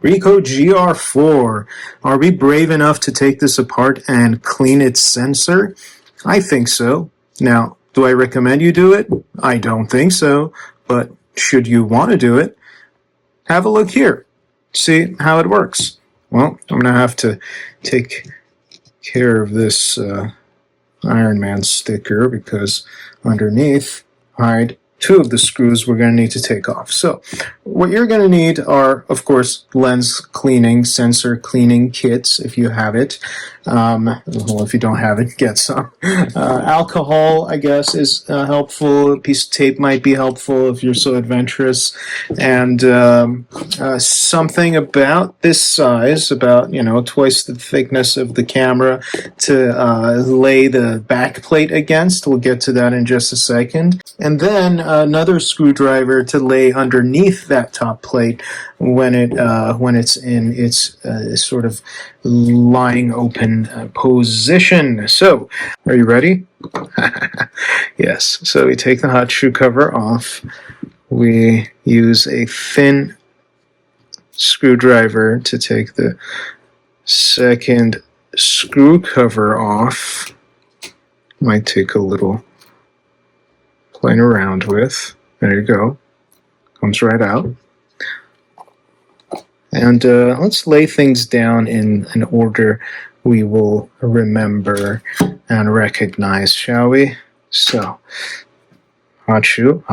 Ricoh GR IV. Are we brave enough to take this apart and clean its sensor? I think so. Now, do I recommend you do it? I don't think so. But should you want to do it, have a look here. See how it works. Well, I'm going to have to take care of this Iron Man sticker because underneath hide two of the screws we're going to need to take off. So what you're going to need are, of course, lens cleaning, sensor cleaning kits if you have it. Well, if you don't have it, get some. Alcohol, I guess, is helpful. A piece of tape might be helpful if you're so adventurous. And something about this size, about, twice the thickness of the camera to lay the back plate against. We'll get to that in just a second. And then another screwdriver to lay underneath that top plate when it's in its sort of lying open position. So, are you ready? Yes. So we take the hot shoe cover off. We use a thin screwdriver to take the second screw cover off. Might take a little playing around with. There you go. Comes right out. And let's lay things down in an order we will remember and recognize, shall we? So, hot shoe,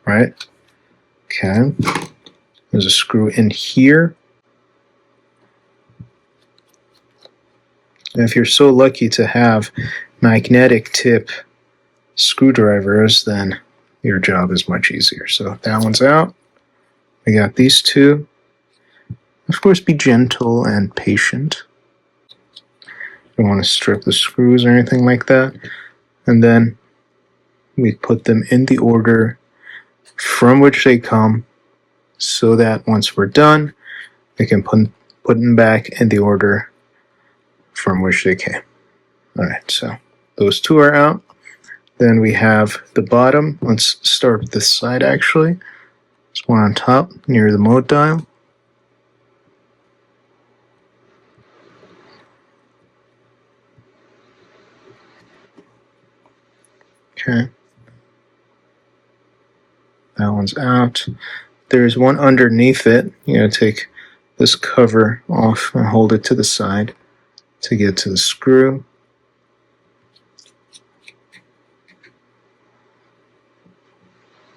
right? Okay. There's a screw in here. And if you're so lucky to have magnetic tip screwdrivers, then your job is much easier. So that one's out. We got these two. Of course, be gentle and patient. You don't want to strip the screws or anything like that. And then we put them in the order from which they come, so that once we're done, we can put them back in the order from which they came. Alright, so those two are out. Then we have the bottom. Let's start with this side actually. There's one on top near the mode dial. Okay. That one's out. There's one underneath it. You gotta take this cover off and hold it to the side to get to the screw.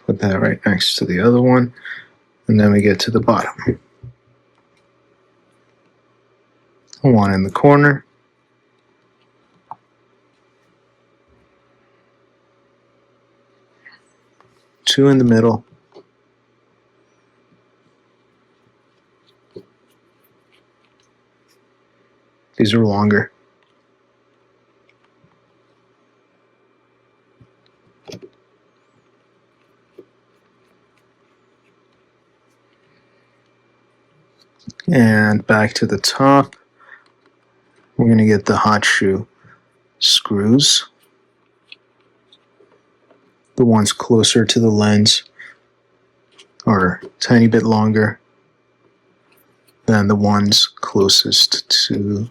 Put that right next to the other one, and then we get to the bottom. One in the corner. Two in the middle. These are longer. And back to the top, we're going to get the hot shoe screws. The ones closer to the lens are a tiny bit longer than the ones closest to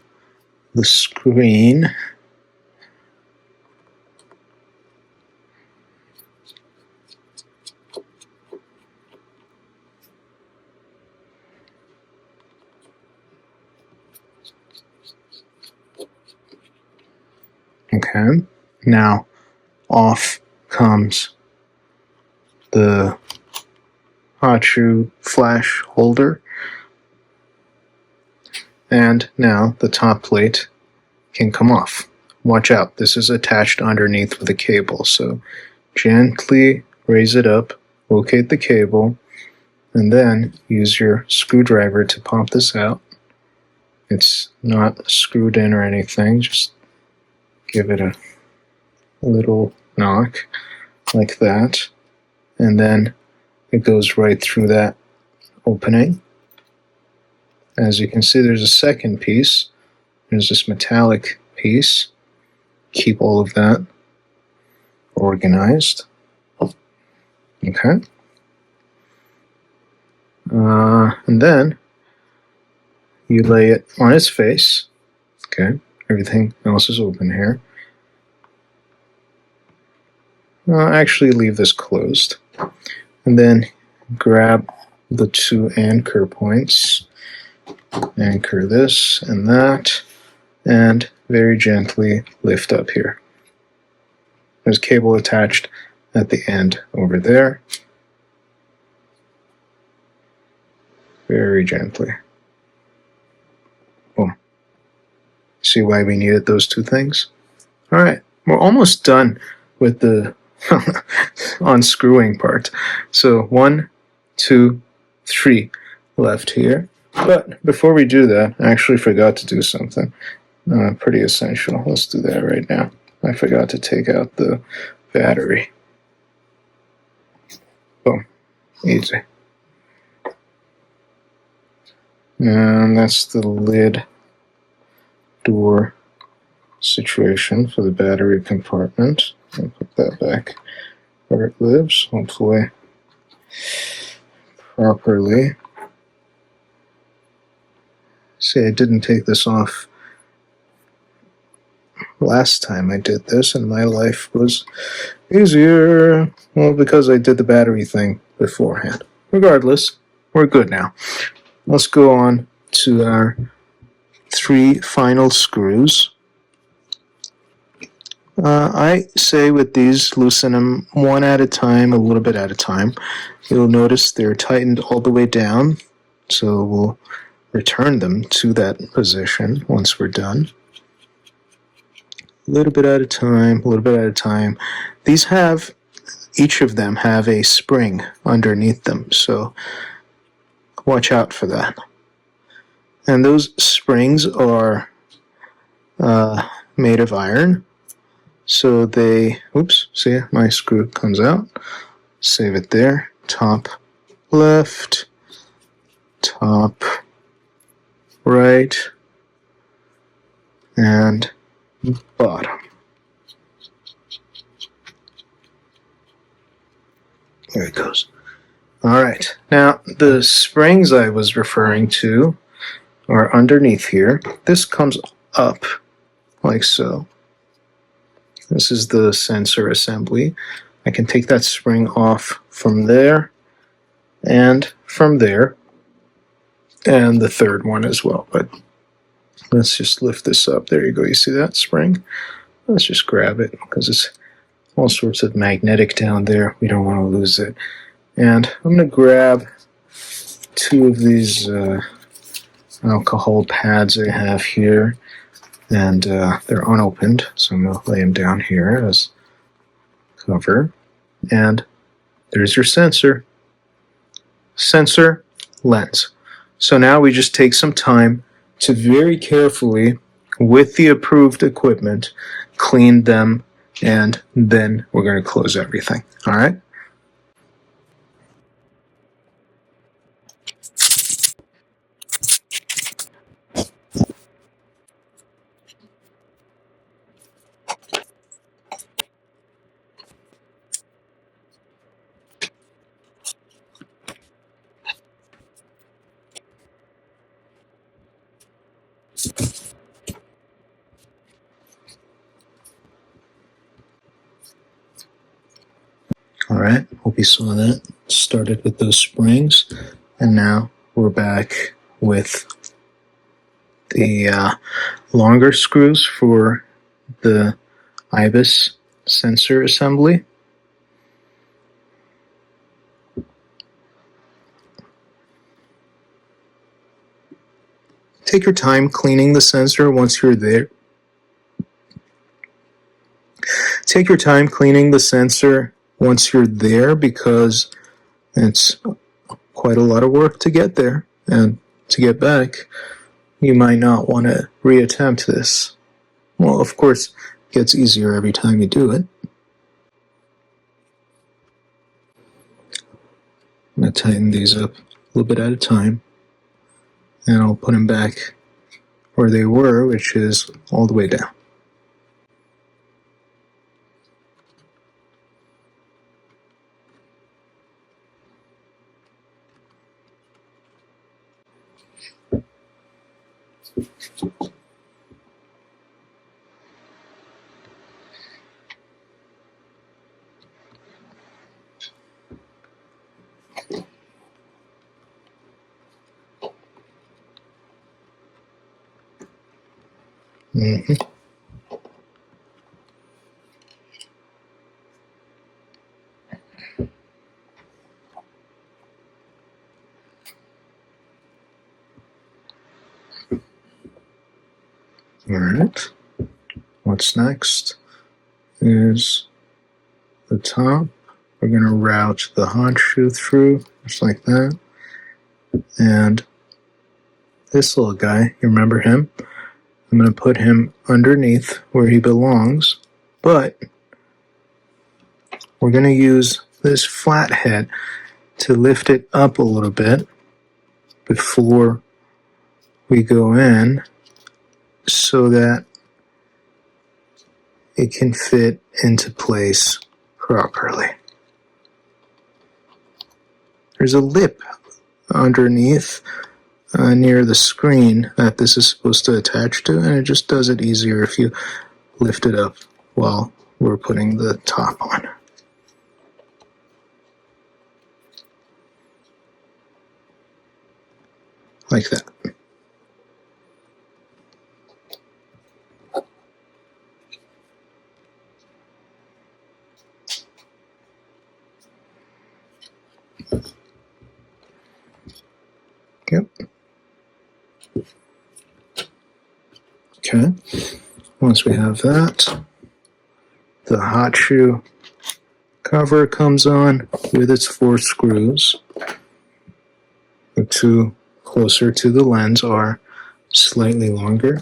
the screen. Okay, now off comes the hot shoe flash holder, and now the top plate can come off. Watch out, this is attached underneath with a cable, so gently raise it up, locate the cable, and then use your screwdriver to pop this out. It's not screwed in or anything, just give it a little knock like that, and then it goes right through that opening. As you can see, there's a second piece. There's this metallic piece. Keep all of that organized. Okay. And then you lay it on its face. Okay, everything else is open here. I'll actually leave this closed. And then grab the two anchor points, anchor this and that, and very gently lift up here. There's cable attached at the end over there. Very gently. Boom. See why we needed those two things? All right, we're almost done with the unscrewing part. So 1, 2, 3 left here. But before we do that, I actually forgot to do something pretty essential. Let's do that right now. I forgot to take out the battery. Boom. Easy. And that's the lid door situation for the battery compartment. I'll put that back where it lives, hopefully properly. See, I didn't take this off last time I did this, and my life was easier. Well, because I did the battery thing beforehand. Regardless, we're good now. Let's go on to our 3 final screws. I say with these, loosen them one at a time, a little bit at a time. You'll notice they're tightened all the way down, so we'll return them to that position once we're done. A little bit at a time, a little bit at a time. These have, each of them have a spring underneath them, so watch out for that. And those springs are made of iron. So they, oops, see, my screw comes out. Save it there. Top left, top right, and bottom. There it goes. All right. Now, the springs I was referring to are underneath here. This comes up like so. This is the sensor assembly. I can take that spring off from there and from there, and the third one as well. But let's just lift this up. There you go. You see that spring? Let's just grab it because it's all sorts of magnetic down there. We don't want to lose it. And I'm going to grab 2 of these alcohol pads I have here. And they're unopened, so I'm going to lay them down here as cover. And there's your sensor. Sensor, lens. So now we just take some time to very carefully, with the approved equipment, clean them, and then we're going to close everything. All right? All right, hope you saw that. Started with those springs, and now we're back with the longer screws for the IBIS sensor assembly. Take your time cleaning the sensor once you're there. Take your time cleaning the sensor once you're there because it's quite a lot of work to get there, and to get back, you might not want to reattempt this. Well, of course, it gets easier every time you do it. I'm going to tighten these up a little bit at a time, and I'll put them back where they were, which is all the way down. Mm-hmm. All right. What's next is the top. We're going to route the hot shoe through, just like that. And this little guy, you remember him? I'm going to put him underneath where he belongs, but we're going to use this flathead to lift it up a little bit before we go in so that it can fit into place properly. There's a lip underneath near the screen that this is supposed to attach to, and it just does it easier if you lift it up while we're putting the top on. Like that. Yep. Okay. Once we have that, the hot shoe cover comes on with its 4 screws. The 2 closer to the lens are slightly longer.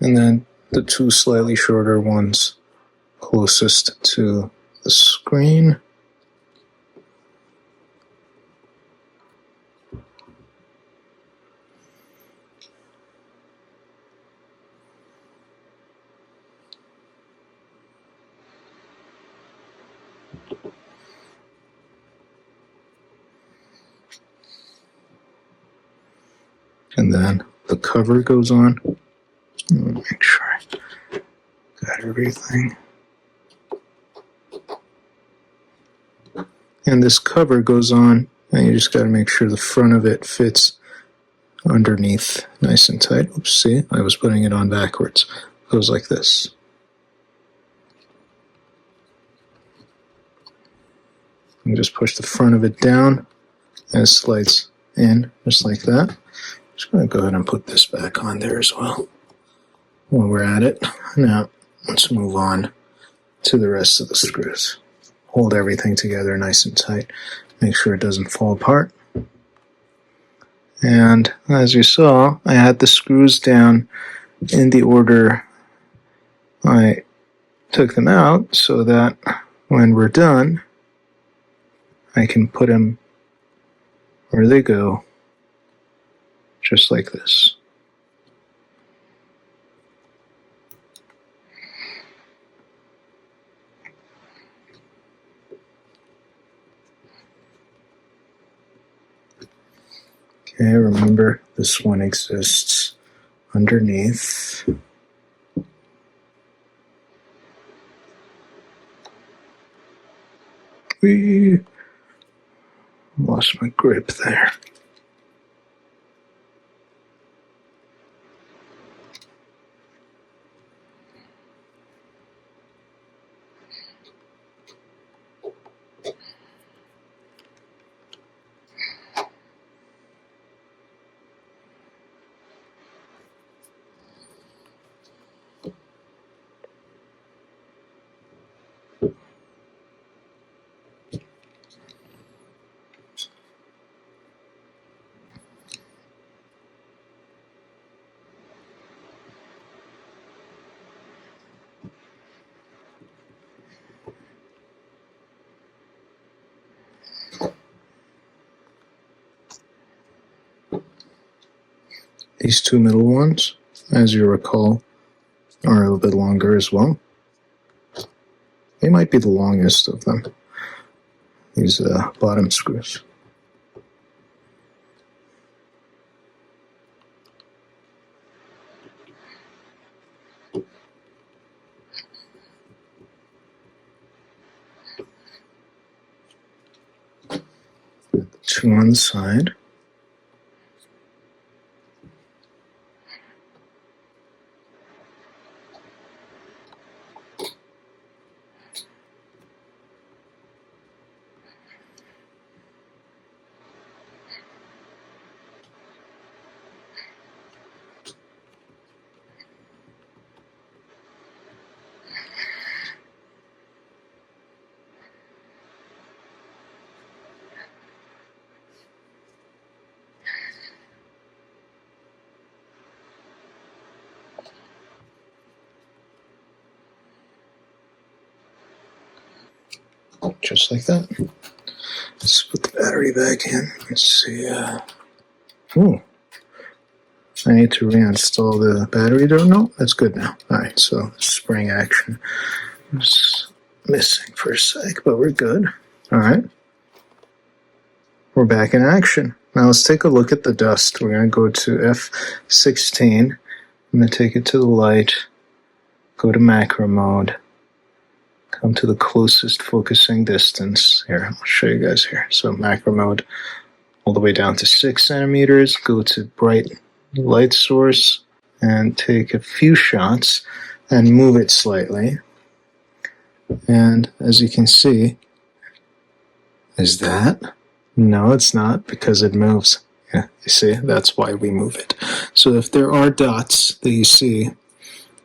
And then the 2 slightly shorter ones closest to the screen. And then the cover goes on. Make sure I got everything. And this cover goes on, and you just got to make sure the front of it fits underneath nice and tight. Oops, see, I was putting it on backwards. It goes like this. And just push the front of it down, and it slides in just like that. Just going to go ahead and put this back on there as well while we're at it. Now, let's move on to the rest of the screws. Hold everything together nice and tight. Make sure it doesn't fall apart. And as you saw, I had the screws down in the order I took them out so that when we're done, I can put them where they go, just like this. Okay, remember this one exists underneath. We lost my grip there. These two middle ones, as you recall, are a little bit longer as well. They might be the longest of them, these bottom screws. Two on the side. Just like that. Let's put the battery back in. Let's see. Oh, I need to reinstall the battery door. No, that's good now. All right, so spring action was missing for a sec, but we're good. All right, we're back in action. Now let's take a look at the dust. We're going to go to F16. I'm going to take it to the light, go to macro mode, come to the closest focusing distance. Here, I'll show you guys here. So macro mode all the way down to 6 centimeters, go to bright light source and take a few shots and move it slightly. And as you can see, is that? No, it's not, because it moves. Yeah, you see, that's why we move it. So if there are dots that you see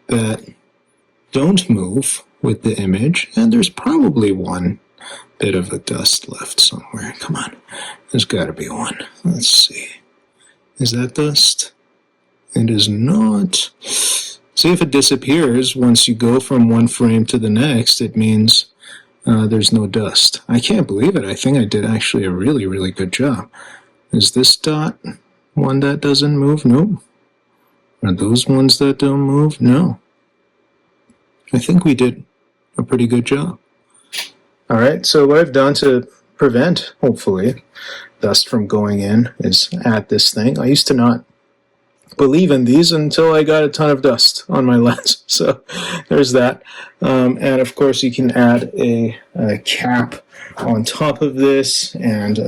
that don't move with the image, and there's probably one bit of a dust left somewhere. Come on, there's got to be one. Let's see. Is that dust? It is not. See, if it disappears once you go from one frame to the next, it means there's no dust. I can't believe it. I think I did actually a really, really good job. Is this dot one that doesn't move? No. Are those ones that don't move? No. I think we did a pretty good job. All right, so what I've done to prevent, hopefully, dust from going in is add this thing. I used to not believe in these until I got a ton of dust on my lens. So there's that. And of course, you can add a cap on top of this and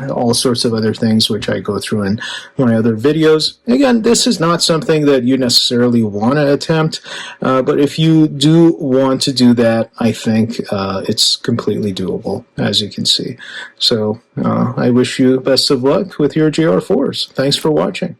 all sorts of other things, which I go through in my other videos. Again, this is not something that you necessarily want to attempt, but if you do want to do that, I think it's completely doable, as you can see. So I wish you best of luck with your GR4s. Thanks for watching.